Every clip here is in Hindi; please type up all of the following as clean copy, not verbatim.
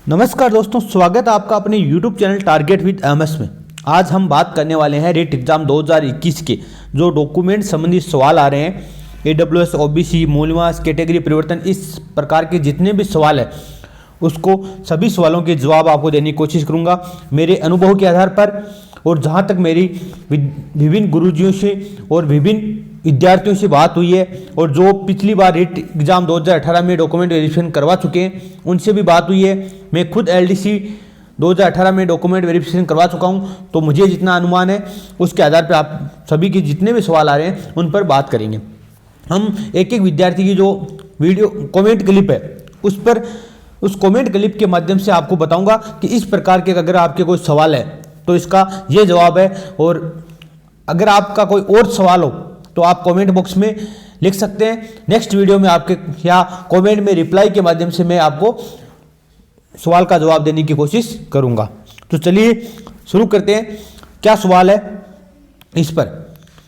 नमस्कार दोस्तों, स्वागत है आपका अपने YouTube channel target with MS में। आज हम बात करने वाले हैं रेट एग्जाम 2021 के जो डॉक्यूमेंट संबंधी सवाल आ रहे हैं। AWS, OBC, मूल निवास, कैटेगरी परिवर्तन, इस प्रकार के जितने भी सवाल है उसको सभी सवालों के जवाब आपको देने की कोशिश करूंगा मेरे अनुभव के आधार पर। और जहां तक मेरी विभिन्न गुरुजियों से और विभिन्न विद्यार्थियों से बात हुई है और जो पिछली बार रेट एग्जाम 2018 में डॉक्यूमेंट वेरिफिकेशन करवा चुके हैं उनसे भी बात हुई है। मैं खुद LDC 2018 में डॉक्यूमेंट वेरिफिकेशन करवा चुका हूं, तो मुझे जितना अनुमान है उसके आधार पर आप सभी के जितने भी सवाल आ रहे हैं उन पर बात करेंगे। हम एक एक विद्यार्थी की जो वीडियो कॉमेंट क्लिप है उस कॉमेंट क्लिप के माध्यम से आपको बताऊंगा कि इस प्रकार के अगर आपके कोई सवाल है तो इसका ये जवाब है। और अगर आपका कोई और सवाल हो तो आप कमेंट बॉक्स में लिख सकते हैं। नेक्स्ट वीडियो में आपके या कमेंट में रिप्लाई के माध्यम से मैं आपको सवाल का जवाब देने की कोशिश करूंगा। तो चलिए शुरू करते हैं। क्या सवाल है, इस पर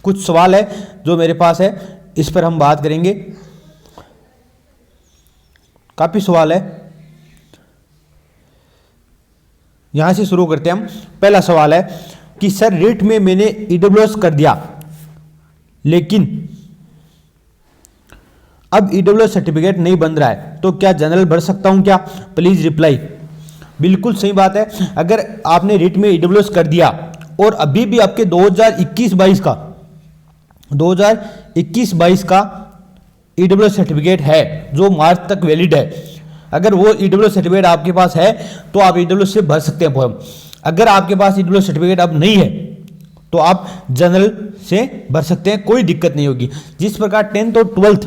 कुछ सवाल है जो मेरे पास है, इस पर हम बात करेंगे। काफी सवाल है, यहां से शुरू करते हैं हम। पहला सवाल है कि सर रेट में मैंने EWS कर दिया लेकिन अब EWS सर्टिफिकेट नहीं बन रहा है, तो क्या जनरल भर सकता हूं क्या? Please reply. बिल्कुल सही बात है। अगर आपने रेट में EWS कर दिया और अभी भी आपके 2021-22 का EWS सर्टिफिकेट है जो मार्च तक वैलिड है, अगर वो EWS सर्टिफिकेट आपके पास है तो आप EWS से भर सकते हैं फॉर्म। अगर आपके पास EWS सर्टिफिकेट अब नहीं है तो आप जनरल से भर सकते हैं, कोई दिक्कत नहीं होगी। जिस प्रकार 10th और 12th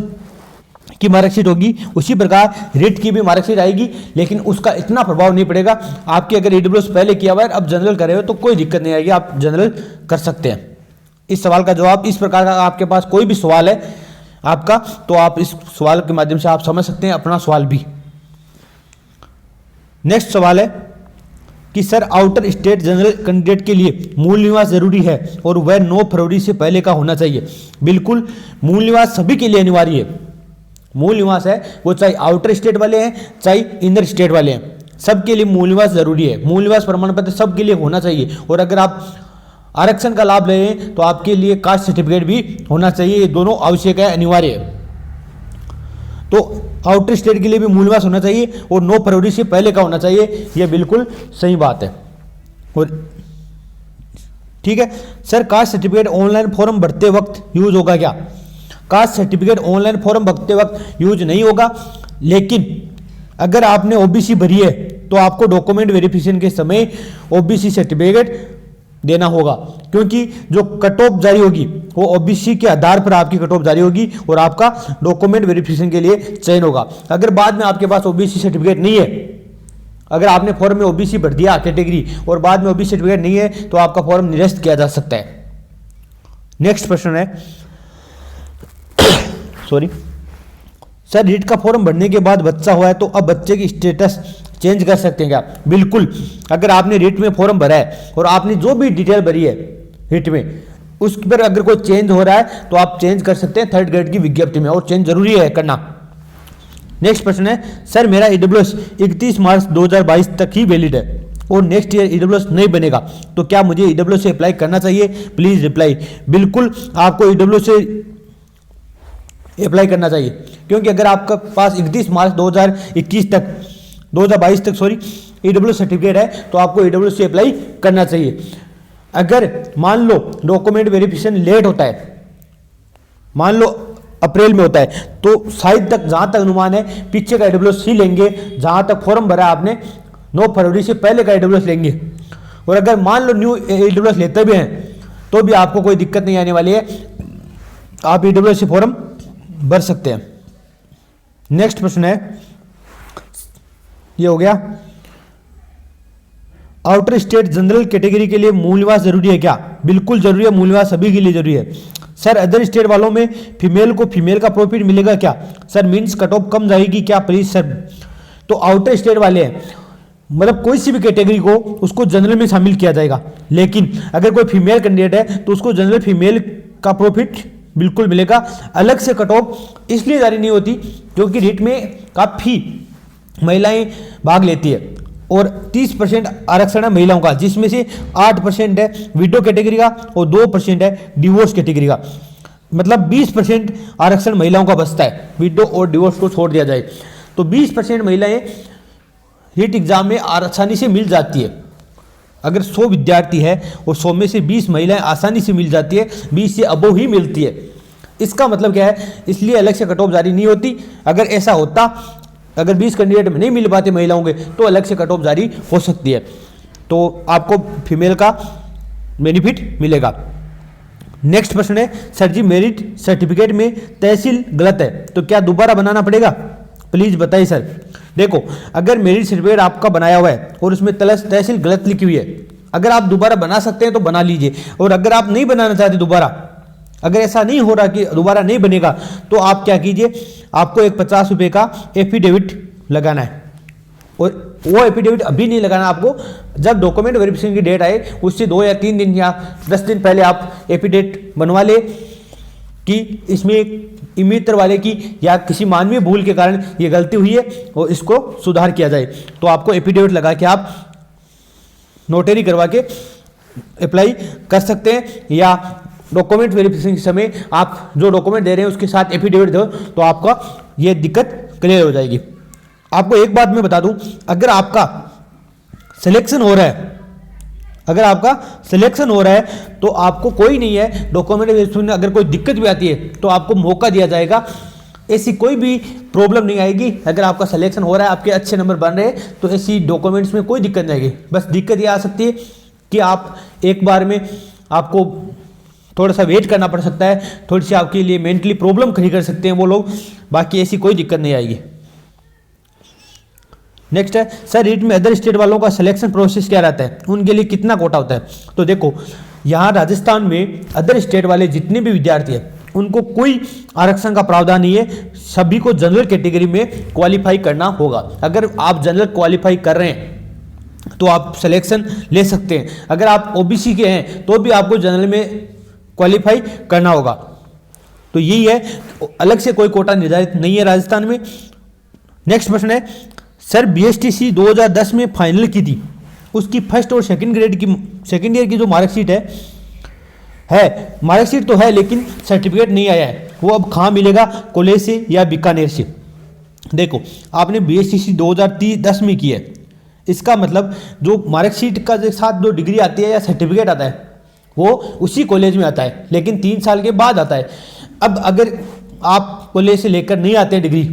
की मार्कशीट होगी उसी प्रकार रेट की भी मार्कशीट आएगी, लेकिन उसका इतना प्रभाव नहीं पड़ेगा। आपके अगर EWS पहले किया हुआ है अब जनरल करे हो तो कोई दिक्कत नहीं आएगी, आप जनरल कर सकते हैं। इस सवाल का जवाब इस प्रकार का, आपके पास कोई भी सवाल है आपका तो आप इस सवाल के माध्यम से आप समझ सकते हैं अपना सवाल भी। नेक्स्ट सवाल है कि sir outer state general candidate के लिए मूल निवास जरूरी है और वह 9 फरवरी से पहले का होना चाहिए। बिल्कुल, मूल निवास सभी के लिए अनिवार्य है। मूल निवास है वो चाहे आउटर स्टेट वाले हैं चाहे इनर स्टेट वाले हैं, सबके लिए मूल निवास जरूरी है। मूल निवास प्रमाण पत्र सबके लिए होना चाहिए। और अगर आप आरक्षण का लाभ ले रहे हैं तो आपके लिए कास्ट सर्टिफिकेट भी होना चाहिए। ये दोनों आवश्यक है, अनिवार्य है। तो आउटर स्टेट के लिए भी मूल निवास होना चाहिए और 9 फरवरी से पहले का होना चाहिए, यह बिल्कुल सही बात है। और ठीक है sir, caste certificate online form भरते वक्त यूज होगा क्या? कास्ट सर्टिफिकेट ऑनलाइन फॉर्म भरते वक्त यूज नहीं होगा, लेकिन अगर आपने OBC भरी है तो आपको डॉक्यूमेंट वेरिफिकेशन के समय OBC सर्टिफिकेट देना होगा, क्योंकि जो कट ऑफ जारी होगी वो OBC के आधार पर आपकी कट ऑफ जारी होगी और आपका डॉक्यूमेंट वेरिफिकेशन के लिए चयन होगा। अगर बाद में आपके पास OBC सर्टिफिकेट नहीं है, अगर आपने फॉर्म में OBC भर दिया कैटेगरी और बाद में OBC सर्टिफिकेट नहीं है तो आपका फॉर्म निरस्त किया जा सकता है। नेक्स्ट प्रश्न है सॉरी सर, रीट का फॉर्म भरने के बाद बच्चा हुआ है तो अब बच्चे की स्टेटस चेंज कर सकते हैं क्या? बिल्कुल, अगर आपने रीट में फॉर्म भरा है और आपने जो भी डिटेल भरी है रीट में उस पर अगर कोई चेंज हो रहा है तो आप चेंज कर सकते हैं 3rd ग्रेड की विज्ञप्ति में, और चेंज जरूरी है करना। नेक्स्ट प्रश्न है सर, मेरा EWS 31 मार्च 2022 तक ही वैलिड है और नेक्स्ट ईयर EWS नहीं बनेगा, तो क्या मुझे EWS से अप्लाई करना चाहिए? Please reply. बिल्कुल, आपको EWS से अप्लाई करना चाहिए, क्योंकि अगर आपका पास 31 मार्च 2022 तक EWS सर्टिफिकेट है तो आपको EWS से अप्लाई करना चाहिए। अगर मान लो डॉक्यूमेंट वेरिफिकेशन लेट होता है, मान लो अप्रैल में होता है, तो शायद तक जहां तक अनुमान है पीछे का EWS ही लेंगे। जहां तक फॉर्म भरा आपने 9 फरवरी से पहले का EWS लेंगे। और अगर मान लो न्यू EWS लेते भी हैं तो भी आपको कोई दिक्कत नहीं आने वाली है, आप EWS से फॉर्म भर सकते हैं। नेक्स्ट प्रश्न है, ये हो गया, आउटर स्टेट जनरल कैटेगरी के लिए मूल निवास जरूरी है क्या? बिल्कुल जरूरी है, मूल निवास सभी के लिए जरूरी है। सर, अदर स्टेट वालों में फीमेल को फीमेल का प्रॉफिट मिलेगा क्या? सर, मींस कट ऑफ कम जाएगी क्या? Please sir. तो आउटर स्टेट वाले हैं, मतलब कोई सी भी कैटेगरी को उसको जनरल में शामिल किया जाएगा, लेकिन अगर कोई फीमेल कैंडिडेट है तो उसको जनरल फीमेल का प्रॉफिट बिल्कुल मिलेगा। अलग से कट ऑफ इसलिए जारी नहीं होती क्योंकि रीट में काफ़ी महिलाएं भाग लेती है और 30% आरक्षण है महिलाओं का, जिसमें से 8% है विडो कैटेगरी का और 2% है डिवोर्स कैटेगरी का। मतलब 20% आरक्षण महिलाओं का बचता है, विडो और डिवोर्स को छोड़ दिया जाए तो 20% महिलाएं रीट एग्जाम में आसानी से मिल जाती है। अगर 100 विद्यार्थी है और 100 में से 20 महिलाएं आसानी से मिल जाती है, 20 से अबोव ही मिलती है। इसका मतलब क्या है, इसलिए अलग से कट ऑफ जारी नहीं होती। अगर ऐसा होता, अगर 20 कैंडिडेट में नहीं मिल पाते महिलाओं के, तो अलग से कट ऑफ जारी हो सकती है, तो आपको फीमेल का बेनिफिट मिलेगा। नेक्स्ट प्रश्न है, सर जी मेरिट सर्टिफिकेट में तहसील गलत है तो क्या दोबारा बनाना पड़ेगा? प्लीज बताइए सर। देखो, अगर मेरिट सर्टिफिकेट आपका बनाया हुआ है और उसमें तहसील गलत लिखी हुई है, अगर आप दोबारा बना सकते हैं तो बना लीजिए, और अगर आप नहीं बनाना चाहते दोबारा, अगर ऐसा नहीं हो रहा कि दोबारा नहीं बनेगा, तो आप क्या कीजिए, आपको एक 50 रुपये का एफिडेविट लगाना है। और वो एफिडेविट अभी नहीं लगाना आपको, जब डॉक्यूमेंट वेरिफिकेशन की डेट आए उससे 2 या 3 दिन या 10 दिन पहले आप एफिडेविट बनवा ले कि इसमें इमित्र वाले की या किसी मानवीय भूल के कारण ये गलती हुई है और इसको सुधार किया जाए। तो आपको एफिडेविट लगा के आप नोटरी करवा के अप्लाई कर सकते हैं, या डॉक्यूमेंट वेरिफिकेशन के समय आप जो डॉक्यूमेंट दे रहे हैं उसके साथ एफिडेविट दो, तो आपका ये दिक्कत क्लियर हो जाएगी। आपको एक बात मैं बता दूं, अगर आपका सिलेक्शन हो रहा है, अगर आपका सिलेक्शन हो रहा है तो आपको कोई नहीं है डॉक्यूमेंट वेरिफिकेशन में, अगर कोई दिक्कत भी आती है तो आपको मौका दिया जाएगा, ऐसी कोई भी प्रॉब्लम नहीं आएगी। अगर आपका सिलेक्शन हो रहा है, आपके अच्छे नंबर बन रहे हैं, तो ऐसी डॉक्यूमेंट्स में कोई दिक्कत नहीं आएगी। बस दिक्कत ये आ सकती है कि आप एक बार में आपको थोड़ा सा वेट करना पड़ सकता है, थोड़ी सी आपके लिए मेंटली प्रॉब्लम खड़ी कर सकते हैं वो लोग, बाकी ऐसी कोई दिक्कत नहीं आएगी। नेक्स्ट है, सर रीट में अदर स्टेट वालों का सिलेक्शन प्रोसेस क्या रहता है, उनके लिए कितना कोटा होता है? तो देखो, यहाँ राजस्थान में अदर स्टेट वाले जितने भी विद्यार्थी हैं उनको कोई आरक्षण का प्रावधान नहीं है, सभी को जनरल कैटेगरी में क्वालिफाई करना होगा। अगर आप जनरल क्वालिफाई कर रहे हैं तो आप सिलेक्शन ले सकते हैं, अगर आप ओबीसी के हैं तो भी आपको जनरल में क्वालिफाई करना होगा। तो यही है, अलग से कोई कोटा निर्धारित नहीं है राजस्थान में। नेक्स्ट प्रश्न है, सर बीएसटीसी 2010 में फाइनल की थी, उसकी फर्स्ट और सेकंड ईयर की जो मार्कशीट है मार्कशीट तो है लेकिन सर्टिफिकेट नहीं आया है, वो अब कहाँ मिलेगा, कॉलेज से या बीकानेर से? देखो, आपने बीएसटीसी 2010 में की है, इसका मतलब जो मार्कशीट का साथ जो डिग्री आती है या सर्टिफिकेट आता है वो उसी कॉलेज में आता है, लेकिन 3 साल के बाद आता है। अब अगर आप कॉलेज से लेकर नहीं आते डिग्री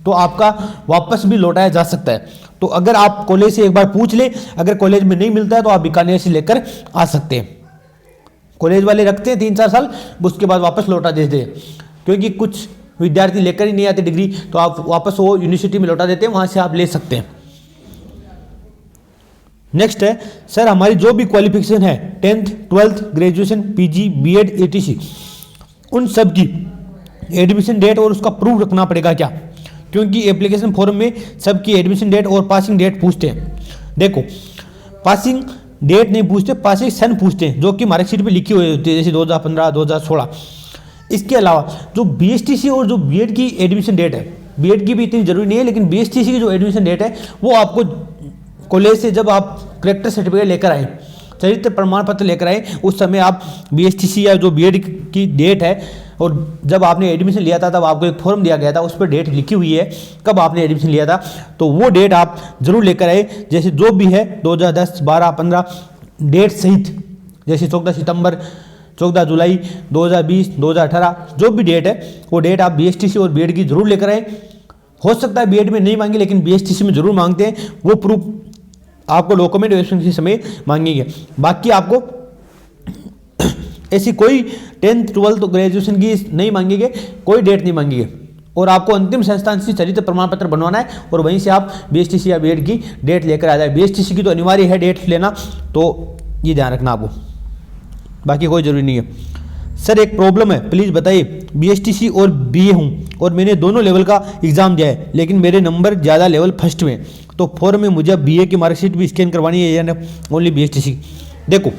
तो आपका वापस भी लौटाया जा सकता है। तो अगर आप कॉलेज से एक बार पूछ ले, अगर कॉलेज में नहीं मिलता है तो आप बीकानेर से लेकर आ सकते हैं। कॉलेज वाले रखते हैं 3-4 साल, उसके बाद वापस लौटा देते हैं, क्योंकि कुछ विद्यार्थी लेकर ही नहीं आते डिग्री, तो आप वापस वो यूनिवर्सिटी में लौटा देते हैं, वहाँ से आप ले सकते हैं। नेक्स्ट है, सर हमारी जो भी क्वालिफिकेशन है 10th 12th graduation PG BEd ATC, उन सब की एडमिशन डेट और उसका प्रूफ रखना पड़ेगा क्या? क्योंकि एप्लीकेशन फॉर्म में सबकी एडमिशन डेट और पासिंग डेट पूछते हैं। देखो, पासिंग डेट नहीं पूछते, पासिंग सन पूछते हैं, जो कि मार्कशीट पे लिखी हुई होती है, जैसे 2015 2016। इसके अलावा जो बीएसटीसी और जो बीएड की एडमिशन डेट है, बीएड की भी इतनी जरूरी नहीं है, लेकिन बीएसटीसी की जो एडमिशन डेट है वो आपको कॉलेज से जब आप करेक्टर सर्टिफिकेट लेकर आए, चरित्र प्रमाण पत्र लेकर आए, उस समय आप बीएसटीसी या जो बीएड की डेट है, और जब आपने एडमिशन लिया था तब आपको एक फॉर्म दिया गया था, उस पर डेट लिखी हुई है कब आपने एडमिशन लिया था, तो वो डेट आप जरूर लेकर आए। जैसे जो भी है 2010 12 15 डेट सहित, जैसे 14 सितंबर 14 जुलाई 2020 2018 जो भी डेट है वो डेट आप बीएसटीसी और बीएड की जरूर लेकर आए। हो सकता है बीएड में नहीं मांगे, लेकिन बीएसटीसी में जरूर मांगते हैं, वो प्रूफ आपको डॉक्यूमेंट वेरिफिकेशन के समय मांगेंगे। बाकी आपको ऐसी कोई 10th 12th ग्रेजुएशन की नहीं मांगेंगे, कोई डेट नहीं मांगेंगे, और आपको अंतिम संस्थान से चरित्र प्रमाण पत्र बनवाना है और वहीं से आप बीएसटीसी या बीएड की डेट लेकर आ जाए। बीएसटीसी की तो अनिवार्य है डेट लेना, तो ये ध्यान रखना आपको, बाकी कोई जरूरी नहीं है। सर एक प्रॉब्लम है, प्लीज़ बताइए। बीएसटीसी और बीए हूँ और मैंने दोनों लेवल का एग्जाम दिया है, लेकिन मेरे नंबर ज़्यादा लेवल फर्स्ट में, तो फॉर्म में मुझे बीए की मार्कशीट भी स्कैन करवानी है या ओनली बीएसटीसी? देखो,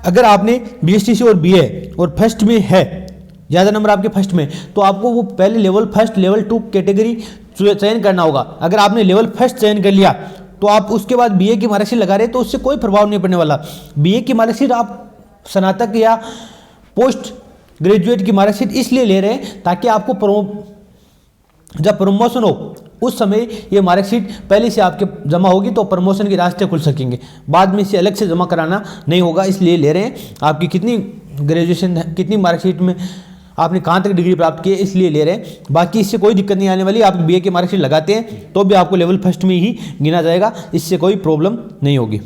अगर आपने बीएसटीसी और बीए और फर्स्ट में है, ज़्यादा नंबर आपके फर्स्ट में, तो आपको वो पहले लेवल फर्स्ट लेवल 2 कैटेगरी चयन करना होगा। अगर आपने लेवल फर्स्ट चयन कर लिया तो आप उसके बाद बीए की मार्कशीट लगा रहे हैं तो उससे कोई प्रभाव नहीं पड़ने वाला। बीए की मार्कशीट आप स्नातक या पोस्ट ग्रेजुएट की मार्कशीट इसलिए ले रहे हैं ताकि आपको जब प्रमोशन हो उस समय ये मार्कशीट पहले से आपके जमा होगी तो प्रमोशन के रास्ते खुल सकेंगे। बाद में इसे अलग से जमा कराना नहीं होगा, इसलिए ले रहे हैं। आपकी कितनी ग्रेजुएशन है, कितनी मार्कशीट में आपने कहाँ तक डिग्री प्राप्त की है, इसलिए ले रहे हैं। बाकी इससे कोई दिक्कत नहीं आने वाली। आप बीए की मार्कशीट लगाते हैं तो भी आपको लेवल फर्स्ट में ही गिना जाएगा, इससे कोई प्रॉब्लम नहीं होगी।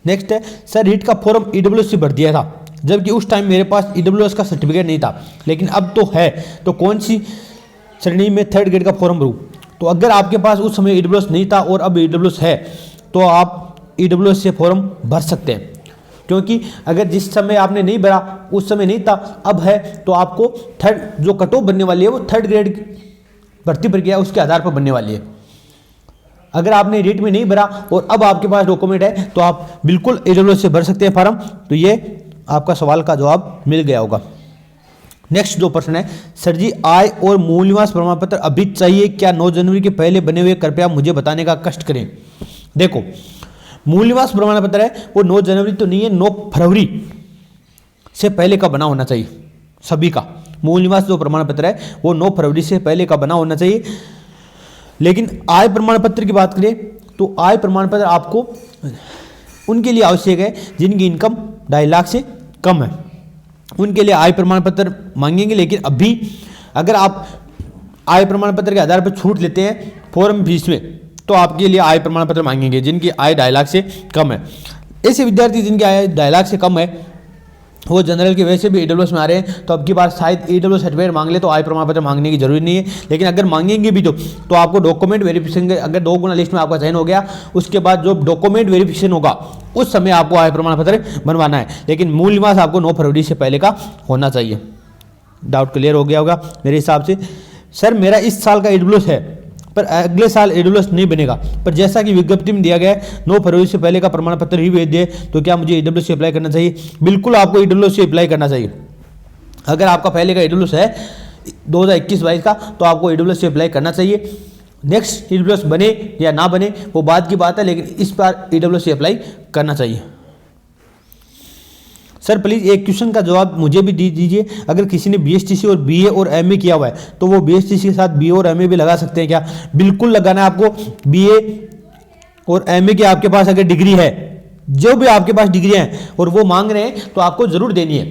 नेक्स्ट है सर, रीट का फॉर्म ईडब्ल्यूएस से भर दिया था जबकि उस टाइम मेरे पास ईडब्ल्यूएस का सर्टिफिकेट नहीं था, लेकिन अब तो है, तो कौन सी श्रेणी में थर्ड ग्रेड का फॉर्म भरूँ? तो अगर आपके पास उस समय ईडब्ल्यूएस नहीं था और अब ईडब्ल्यूएस है तो आप ईडब्ल्यूएस से फॉर्म भर सकते हैं, क्योंकि अगर जिस समय आपने नहीं भरा उस समय नहीं था, अब है, तो आपको थर्ड जो कट ऑफ बनने वाली है वो थर्ड ग्रेड भर्ती प्रक्रिया उसके आधार पर बनने वाली है। अगर आपने रीट में नहीं भरा और अब आपके पास डॉक्यूमेंट है तो आप बिल्कुल ईडब्ल्यूएस से भर सकते हैं फॉर्म। तो ये आपका सवाल का जवाब मिल गया होगा। नेक्स्ट जो प्रश्न है, सर जी आय और मूल निवास प्रमाण पत्र अभी चाहिए क्या? 9 जनवरी के पहले बने हुए कृपया मुझे बताने का कष्ट करें। देखो, मूल निवास प्रमाण पत्र है वो 9 जनवरी तो नहीं है, 9 फरवरी से पहले का बना होना चाहिए सभी का। मूल निवास जो प्रमाण पत्र है वो 9 फरवरी से पहले का बना होना चाहिए। लेकिन आय प्रमाण पत्र की बात करें तो आय प्रमाण पत्र आपको उनके लिए आवश्यक है जिनकी इनकम 2.5 लाख से कम है, उनके लिए आय प्रमाण पत्र मांगेंगे। लेकिन अभी अगर आप आय प्रमाण पत्र के आधार पर छूट लेते हैं फॉर्म फीस में तो आपके लिए आय प्रमाण पत्र मांगेंगे जिनकी आय 2.5 लाख से कम है। ऐसे विद्यार्थी जिनकी आय 2.5 लाख से कम है वो जनरल के वैसे भी ईडब्ल्यूएस में आ रहे हैं, तो अब की बार शायद ईडब्ल्यूएस सर्टिफिकेट मांग ले तो आय प्रमाण पत्र मांगने की जरूरत नहीं है। लेकिन अगर मांगेंगे भी तो आपको डॉक्यूमेंट वेरिफिकेशन, अगर 2 गुना लिस्ट में आपका चयन हो गया उसके बाद जो डॉक्यूमेंट वेरिफिकेशन होगा उस समय आपको आय प्रमाण पत्र बनवाना है। लेकिन मूल निवास आपको 9 फरवरी से पहले का होना चाहिए। डाउट क्लियर हो गया होगा मेरे हिसाब से। सर मेरा इस साल का ईडब्ल्यूएस है पर अगले साल ईडब्ल्यूएस नहीं बनेगा, पर जैसा कि विज्ञप्ति में दिया गया है 9 फरवरी से पहले का प्रमाण पत्र ही भेज दिए, तो क्या मुझे ईडब्ल्यूएस से अप्लाई करना चाहिए? बिल्कुल आपको ईडब्ल्यूएस से अप्लाई करना चाहिए। अगर आपका पहले का ईडब्ल्यूएस है 2021-22 का तो आपको ईडब्ल्यूएस से अप्लाई करना चाहिए। नेक्स्ट ईडब्ल्यूएस बने या ना बने वो बाद की बात है, लेकिन इस बार ईडब्ल्यूएस से अप्लाई करना चाहिए। सर प्लीज़ एक क्वेश्चन का जवाब मुझे भी दीजिए, अगर किसी ने बीएसटीसी और बीए और एमए किया हुआ है तो वो बीएसटीसी के साथ बीए और एमए भी लगा सकते हैं क्या? बिल्कुल लगाना है आपको। बीए और एमए की आपके पास अगर डिग्री है, जो भी आपके पास डिग्री हैं और वो मांग रहे हैं तो आपको जरूर देनी है,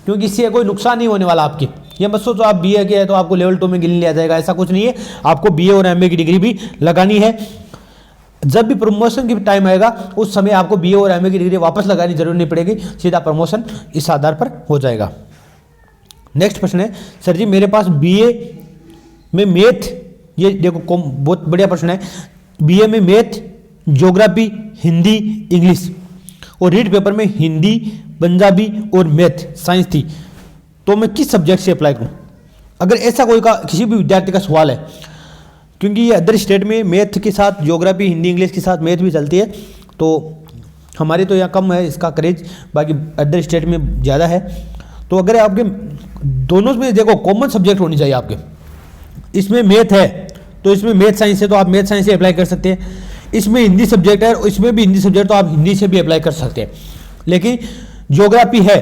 क्योंकि इससे कोई नुकसान नहीं होने वाला आपकी। ये मत सोचो आप बीए के है तो आपको लेवल 2 में गिन लिया जाएगा, ऐसा कुछ नहीं है। आपको बीए और एमए की डिग्री भी लगानी है। जब भी प्रमोशन की टाइम आएगा उस समय आपको बीए और एमए की डिग्री वापस लगाने की जरूरत नहीं पड़ेगी, सीधा प्रमोशन इस आधार पर हो जाएगा। नेक्स्ट प्रश्न है, सर जी मेरे पास बीए में मैथ, ये देखो बहुत बढ़िया प्रश्न है, बीए में मैथ, ज्योग्राफी, हिंदी, इंग्लिश और रीड पेपर में हिंदी, पंजाबी और मैथ साइंस थी, तो मैं किस सब्जेक्ट से अप्लाई करूँ? अगर ऐसा कोई का किसी भी विद्यार्थी का सवाल है, क्योंकि ये अदर स्टेट में मैथ के साथ ज्योग्राफी, हिंदी, इंग्लिश के साथ मैथ भी चलती है, तो हमारे तो यहाँ कम है इसका क्रेज, बाकी अदर स्टेट में ज़्यादा है। तो अगर आपके दोनों में देखो कॉमन सब्जेक्ट होनी चाहिए आपके, इसमें मैथ है तो इसमें मैथ साइंस है तो आप मैथ साइंस से अप्लाई कर सकते हैं। इसमें हिंदी सब्जेक्ट है और इसमें भी हिंदी सब्जेक्ट तो आप हिंदी से भी अप्लाई कर सकते हैं। लेकिन ज्योग्राफी है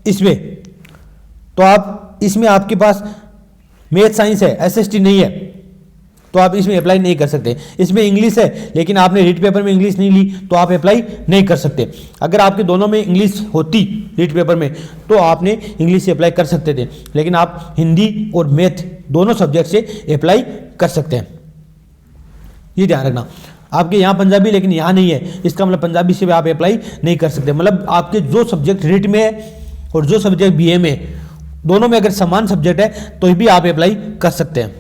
इसमें तो आप इसमें आपके पास मैथ साइंस है, एसएसटी नहीं है, तो आप इसमें अप्लाई नहीं कर सकते। इसमें इंग्लिश है लेकिन आपने रीट पेपर में इंग्लिश नहीं ली तो आप अप्लाई नहीं कर सकते। अगर आपके दोनों में इंग्लिश होती रीट पेपर में तो आपने इंग्लिश से अप्लाई कर सकते थे, लेकिन आप हिंदी और मैथ दोनों सब्जेक्ट से अप्लाई कर सकते हैं, ये ध्यान रखना। आपके यहाँ पंजाबी लेकिन यहाँ नहीं है, इसका मतलब पंजाबी से भी आप अप्लाई नहीं कर सकते। मतलब आपके जो सब्जेक्ट रीट में है और जो सब्जेक्ट बीए में है, दोनों में अगर समान सब्जेक्ट है तो भी आप अप्लाई कर सकते हैं।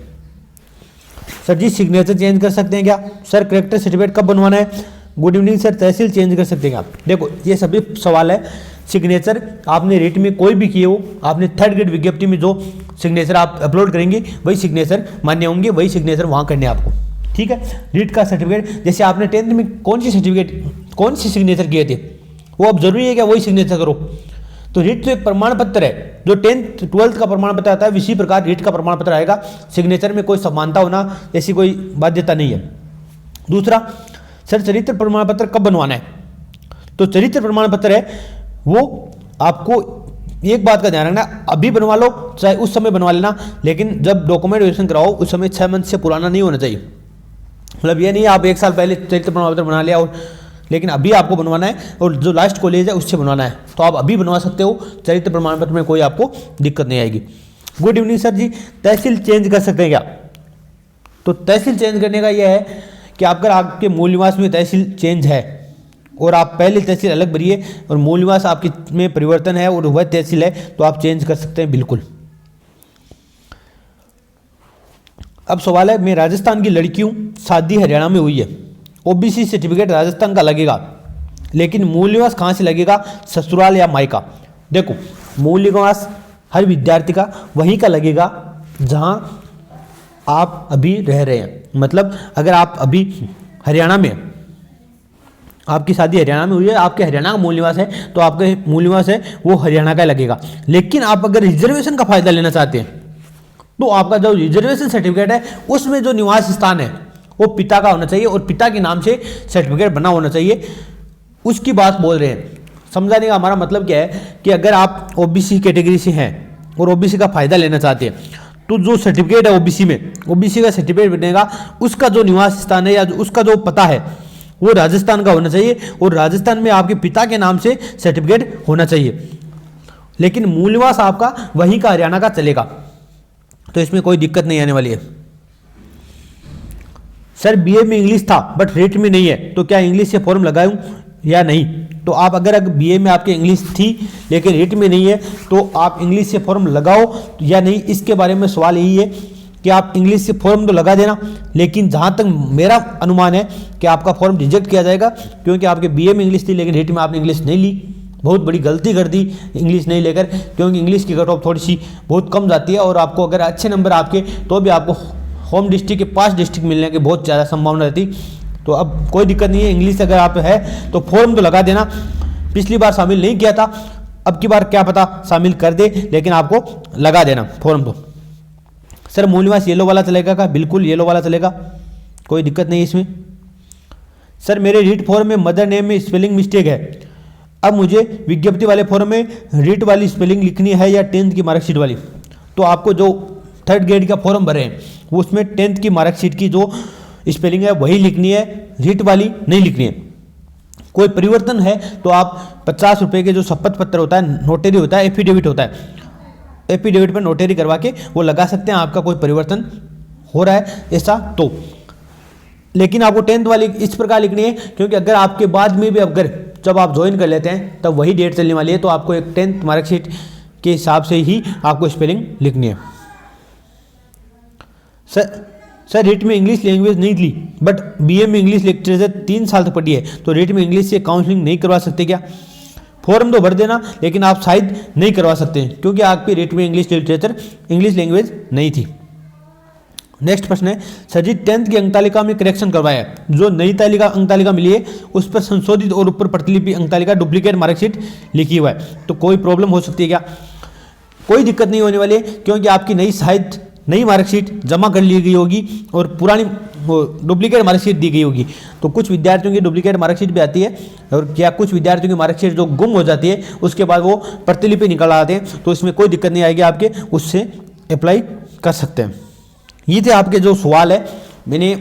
सर जी सिग्नेचर चेंज कर सकते हैं क्या? सर करेक्टर सर्टिफिकेट कब बनवाना है? गुड इवनिंग सर, तहसील चेंज कर सकते हैं आप? देखो ये सभी सवाल है। सिग्नेचर आपने रीट में कोई भी किए हो, आपने थर्ड ग्रेड विज्ञप्ति में जो सिग्नेचर आप अपलोड करेंगे वही सिग्नेचर मान्य होंगे, वही सिग्नेचर वहाँ करने आपको, ठीक है। रीट का सर्टिफिकेट जैसे आपने 10th में कौन सी सर्टिफिकेट कौन सी सिग्नेचर किए थे वो अब जरूरी है क्या वही सिग्नेचर करो? तो रीट तो एक प्रमाण पत्र है, जो 10th 12th का प्रमाण पत्र आता है इसी प्रकार रीट का प्रमाण पत्र आएगा। सिग्नेचर में कोई समानता होना ऐसी कोई बाध्यता नहीं है। दूसरा, सर चरित्र प्रमाण पत्र कब बनवाना है? तो चरित्र प्रमाण पत्र है वो आपको एक बात का ध्यान रखना, अभी बनवा लो चाहे उस समय बनवा लेना, लेकिन जब डॉक्यूमेंट वेरिफिकेशन कराओ उस समय 6 मंथ से पुराना नहीं होना चाहिए। मतलब ये नहीं आप 1 साल पहले चरित्र प्रमाण पत्र बना लिया और लेकिन अभी आपको बनवाना है और जो लास्ट कॉलेज है उससे बनवाना है तो आप अभी बनवा सकते हो। चरित्र प्रमाण पत्र में कोई आपको दिक्कत नहीं आएगी। गुड इवनिंग सर जी, तहसील चेंज कर सकते हैं क्या? तो तहसील चेंज करने का यह है कि अगर आपके मूल निवास में तहसील चेंज है और आप पहले तहसील अलग भरिए और मूल निवास आपकी में परिवर्तन है और वह तहसील है तो आप चेंज कर सकते हैं बिल्कुल। अब सवाल है, मैं राजस्थान की लड़की हूँ, शादी हरियाणा में हुई है, ओबीसी सर्टिफिकेट राजस्थान का लगेगा लेकिन मूल निवास कहाँ से लगेगा, ससुराल या मायका? देखो, मूल निवास हर विद्यार्थी का वहीं का लगेगा जहाँ आप अभी रह रहे हैं। मतलब अगर आप अभी हरियाणा में, आपकी शादी हरियाणा में हुई है, आपके हरियाणा का मूल निवास है तो आपके मूल निवास है वो हरियाणा का लगेगा। लेकिन आप अगर रिजर्वेशन का फायदा लेना चाहते हैं तो आपका जो रिजर्वेशन सर्टिफिकेट है उसमें जो निवास स्थान है वो पिता का होना चाहिए और पिता के नाम से सर्टिफिकेट बना होना चाहिए। उसकी बात बोल रहे हैं। समझाने का हमारा मतलब क्या है कि अगर आप ओबीसी कैटेगरी से हैं और ओबीसी का फायदा लेना चाहते हैं तो जो सर्टिफिकेट है ओबीसी में, ओबीसी का सर्टिफिकेट बनेगा उसका जो निवास स्थान है या उसका जो पता है वो राजस्थान का होना चाहिए और राजस्थान में आपके पिता के नाम से सर्टिफिकेट होना चाहिए। लेकिन मूल निवास आपका वहीं का हरियाणा का चलेगा तो इसमें कोई दिक्कत नहीं आने वाली है। सर बीए में इंग्लिश था बट रेट में नहीं है तो क्या इंग्लिश से फॉर्म लगाऊं या नहीं? तो आप अगर बीए में आपके इंग्लिश थी लेकिन रेट में नहीं है तो आप इंग्लिश से फॉर्म लगाओ या नहीं, इसके बारे में सवाल यही है कि आप इंग्लिश से फॉर्म तो लगा देना, लेकिन जहाँ तक मेरा अनुमान है कि आपका फॉर्म रिजेक्ट किया जाएगा क्योंकि आपके बीए में इंग्लिश थी लेकिन रेट में आपने इंग्लिश नहीं ली। बहुत बड़ी गलती कर दी इंग्लिश नहीं लेकर, क्योंकि इंग्लिश की कट ऑफ थोड़ी सी बहुत कम जाती है और आपको अगर अच्छे नंबर आपके तो भी आपको होम डिस्ट्रिक्ट के 5 डिस्ट्रिक्ट मिलने की बहुत ज़्यादा संभावना रहती। तो अब कोई दिक्कत नहीं है, इंग्लिश अगर आप है तो फॉर्म तो लगा देना। पिछली बार शामिल नहीं किया था, अब की बार क्या पता शामिल कर दे, लेकिन आपको लगा देना फॉर्म तो। सर मूल निवास येलो वाला चलेगा क्या? बिल्कुल येलो वाला चलेगा, कोई दिक्कत नहीं इसमें। सर मेरे रीट फॉर्म में मदर नेम में स्पेलिंग मिस्टेक है, अब मुझे विज्ञप्ति वाले फॉर्म में रीट वाली स्पेलिंग लिखनी है या 10th की मार्कशीट वाली? तो आपको जो 3rd ग्रेड का फॉर्म भरे हैं वो उसमें 10th की मार्कशीट की जो स्पेलिंग है वही लिखनी है, रीट वाली नहीं लिखनी है। कोई परिवर्तन है तो आप 50 रुपये के जो शपथ पत्र होता है, नोटरी होता है, एफिडेविट होता है, एफिडेविट पर नोटरी करवा के वो लगा सकते हैं आपका कोई परिवर्तन हो रहा है ऐसा तो। लेकिन आपको 10th वाली इस प्रकार लिखनी है क्योंकि अगर आपके बाद में भी अगर जब आप ज्वाइन कर लेते हैं तब वही डेट चलने वाली है तो आपको एक 10th मार्कशीट के हिसाब से ही आपको स्पेलिंग लिखनी है। सर रीट में इंग्लिश लैंग्वेज नहीं ली बट बीए में इंग्लिश लिटरेचर 3 साल तक पढ़ी है तो रीट में इंग्लिश से काउंसलिंग नहीं करवा सकते क्या? फॉर्म तो भर देना लेकिन आप शायद नहीं करवा सकते क्योंकि आपके रीट में इंग्लिश लिटरेचर इंग्लिश लैंग्वेज नहीं थी। नेक्स्ट प्रश्न है, सर जी 10th की अंक तालिका में करेक्शन करवाया है, जो नई तालिका अंक तालिका मिली है उस पर संशोधित और ऊपर प्रतिलिपि अंक तालिका डुप्लीकेट मार्कशीट लिखी हुआ है तो कोई प्रॉब्लम हो सकती है क्या? कोई दिक्कत नहीं होने वाली है क्योंकि आपकी नई मार्कशीट जमा कर ली गई होगी और पुरानी डुप्लीकेट मार्कशीट दी गई होगी। तो कुछ विद्यार्थियों की डुप्लीकेट मार्कशीट भी आती है और क्या कुछ विद्यार्थियों की मार्कशीट जो गुम हो जाती है उसके बाद वो प्रतिलिपि निकल आते हैं तो इसमें कोई दिक्कत नहीं आएगी, आपके उससे अप्लाई कर सकते हैं। ये थे आपके जो सवाल है, मैंने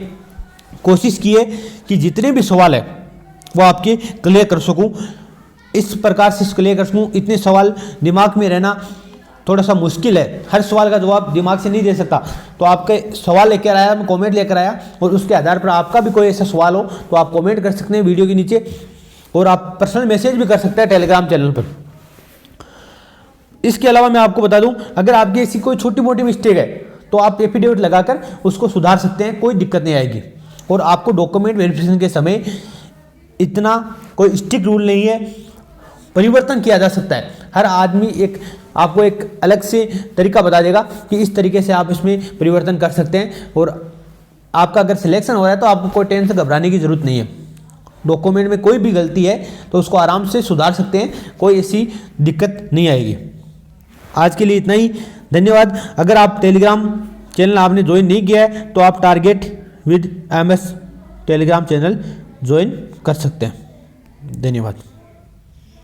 कोशिश की है कि जितने भी सवाल है वो आपके क्लियर कर सकूं, इस प्रकार से क्लियर कर सकूं। इतने सवाल दिमाग में रहना थोड़ा सा मुश्किल है, हर सवाल का जवाब दिमाग से नहीं दे सकता। तो आपके सवाल लेकर आया, मैं कमेंट लेकर आया और उसके आधार पर आपका भी कोई ऐसा सवाल हो तो आप कमेंट कर सकते हैं वीडियो के नीचे और आप पर्सनल मैसेज भी कर सकते हैं टेलीग्राम चैनल पर। इसके अलावा मैं आपको बता दूं, अगर आपकी ऐसी कोई छोटी मोटी मिस्टेक है तो आप एफिडेविट लगाकर उसको सुधार सकते हैं, कोई दिक्कत नहीं आएगी। और आपको डॉक्यूमेंट वेरिफिकेशन के समय इतना कोई स्ट्रिक्ट रूल नहीं है, परिवर्तन किया जा सकता है। हर आदमी आपको एक अलग से तरीका बता देगा कि इस तरीके से आप इसमें परिवर्तन कर सकते हैं और आपका अगर सिलेक्शन हो रहा है तो आपको कोई टेंशन घबराने की ज़रूरत नहीं है। डॉक्यूमेंट में कोई भी गलती है तो उसको आराम से सुधार सकते हैं, कोई ऐसी दिक्कत नहीं आएगी। आज के लिए इतना ही, धन्यवाद। अगर आप टेलीग्राम चैनल आपने ज्वाइन नहीं किया है तो आप target with MS Telegram channel join कर सकते हैं। धन्यवाद।